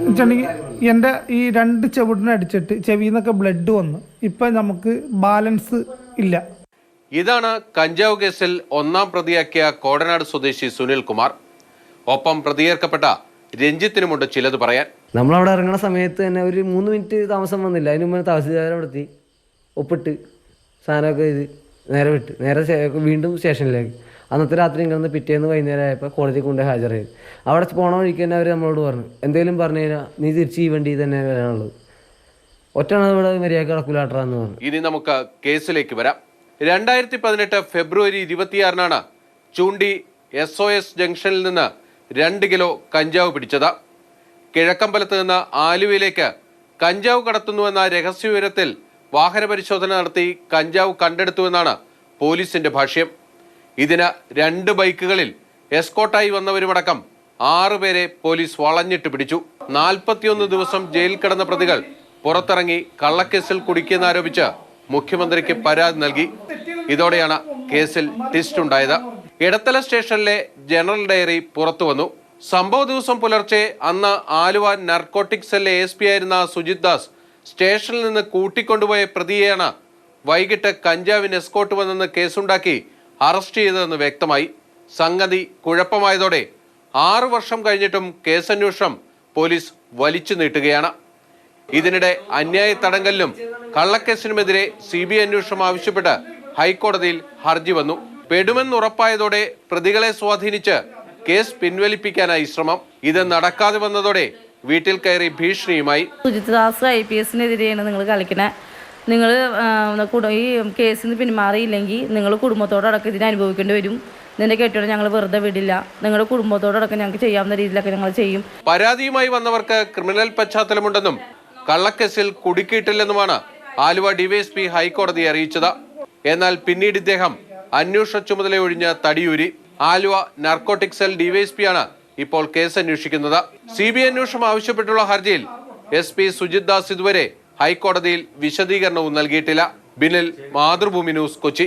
വെച്ചിട്ടുണ്ടെങ്കിൽ എൻ്റെ ഈ 2 ചെവിടിനടിച്ചിട്ട് ചെവിയിൽ നിന്നൊക്കെ ബ്ലഡ് വന്നു. ഇപ്പം നമുക്ക് ബാലൻസ് ഇല്ല. ഇതാണ് കഞ്ചാവ് കേസിൽ ഒന്നാം പ്രതിയാക്കിയ കോടനാട് സ്വദേശി സുനിൽ കുമാർ. ഒപ്പം പ്രതിയേർക്കപ്പെട്ട രഞ്ജിത്തിനുമുണ്ട് ചിലത് പറയാൻ. നമ്മളവിടെ ഇറങ്ങുന്ന സമയത്ത് തന്നെ ഒരു 3 മിനിറ്റ് താമസം വന്നില്ല. അതിന് മുമ്പ് തഹസിൽദാരെ നടത്തി ഒപ്പിട്ട് സാധനമൊക്കെ ഇത് നേരെ വീണ്ടും സ്റ്റേഷനിലേക്ക്. അന്നത്തെ രാത്രി കിടന്ന് പിറ്റേന്ന് വൈകുന്നേരം ആയപ്പോൾ കോടതി കൊണ്ട് ഹാജരായി. അവിടെ പോണ വഴിക്ക് തന്നെ അവർ നമ്മളോട് പറഞ്ഞു, എന്തെങ്കിലും പറഞ്ഞു കഴിഞ്ഞാൽ നീ തിരിച്ച് ഈ വണ്ടി തന്നെ വരാനുള്ളത്, ഒറ്റയാണ് ഇവിടെ മര്യാദക്ക് കിടക്കൂലാട്ടാന്ന് പറഞ്ഞു. ഇനി നമുക്ക് കേസിലേക്ക് വരാം. 2018 ഫെബ്രുവരി 26 ചൂണ്ടി SOS ജംഗ്ഷനിൽ നിന്ന് 2 കിലോ കഞ്ചാവ് പിടിച്ചത്. കിഴക്കമ്പലത്ത് നിന്ന് ആലുവയിലേക്ക് കഞ്ചാവ് കടത്തുന്നുവെന്ന രഹസ്യവിവരത്തിൽ വാഹന പരിശോധന നടത്തി കഞ്ചാവ് കണ്ടെടുത്തുവെന്നാണ് പോലീസിന്റെ ഭാഷ്യം. ഇതിന് 2 ബൈക്കുകളിൽ എസ്കോട്ടായി വന്നവരുമടക്കം 6 പേരെ പോലീസ് വളഞ്ഞിട്ട് പിടിച്ചു. 41 ദിവസം ജയിലിൽ കിടന്ന പ്രതികൾ പുറത്തിറങ്ങി കള്ളക്കേസിൽ കുടുക്കിയെന്നാരോപിച്ച് മുഖ്യമന്ത്രിക്ക് പരാതി നൽകി. ഇതോടെയാണ് കേസിൽ ട്വിസ്റ്റ് ഉണ്ടായത്. ഇടത്തല സ്റ്റേഷനിലെ ജനറൽ ഡയറി പുറത്തു വന്നു. സംഭവ ദിവസം പുലർച്ചെ അന്ന് ആലുവ നർക്കോട്ടിക് സെൽ ASP ആയിരുന്ന സുജിത് ദാസ് സ്റ്റേഷനിൽ നിന്ന് കൂട്ടിക്കൊണ്ടുപോയ പ്രതിയെയാണ് വൈകിട്ട് കഞ്ചാവിന് എസ്കോട്ട് വന്നെന്ന് കേസുണ്ടാക്കി അറസ്റ്റ് ചെയ്തതെന്ന് വ്യക്തമായി. സംഗതി കുഴപ്പമായതോടെ 6 വർഷം കഴിഞ്ഞിട്ടും കേസന്വേഷണം പോലീസ് വലിച്ചു നീട്ടുകയാണ്. ഇതിനിടെ അന്യായ തടങ്കലിനും കള്ളക്കേസിനുമെതിരെ CBI അന്വേഷണം ആവശ്യപ്പെട്ട് ഹൈക്കോടതിയിൽ ഹർജി വന്നു. പെടുമെന്നുറപ്പായതോടെ പ്രതികളെ സ്വാധീനിച്ച് കേസ് പിൻവലിപ്പിക്കാനായി ശ്രമം. ഇത് നടക്കാതെ വന്നതോടെ വീട്ടിൽ കയറി ഭീഷണിയുമായി. സുജിത് ദാസ് IPSനെതിരെയാണ് നിങ്ങൾ കളിക്കണേ. നിങ്ങൾ ഈ കേസിൽ നിന്ന് പിന്മാറിയില്ലെങ്കിൽ നിങ്ങൾ കുടുംബത്തോടൊക്കെ ഇതിനെ അനുഭവിക്കേണ്ടി വരും. നിന്റെ കെട്ടിയോടെ ഞങ്ങൾ വെറുതെ വിടില്ല. നിങ്ങളുടെ കുടുംബത്തോടൊക്കെ ഞങ്ങൾക്ക് ചെയ്യാവുന്ന രീതിയിലൊക്കെ ഞങ്ങൾ ചെയ്യും. പരാതിയുമായി വന്നവർക്ക് ക്രിമിനൽ പശ്ചാത്തലമുണ്ടെന്നും കള്ളക്കേസിൽ കുടുക്കിയിട്ടില്ലെന്നുമാണ് ആലുവ DYSP ഹൈക്കോടതിയെ അറിയിച്ചത്. എന്നാൽ പിന്നീട് ഇദ്ദേഹം അന്വേഷണ ചുമതല ഒഴിഞ്ഞ് തടിയൂരി. ആലുവ നർക്കോട്ടിക് സെൽ DYSP ആണ് ഇപ്പോൾ കേസ് അന്വേഷിക്കുന്നത്. CBI അന്വേഷണം ആവശ്യപ്പെട്ടുള്ള ഹർജിയിൽ SP സുജിത് ദാസ് ഇതുവരെ ഹൈക്കോടതിയിൽ വിശദീകരണവും നൽകിയിട്ടില്ല. ബിനിൽ, മാതൃഭൂമി ന്യൂസ്, കൊച്ചി.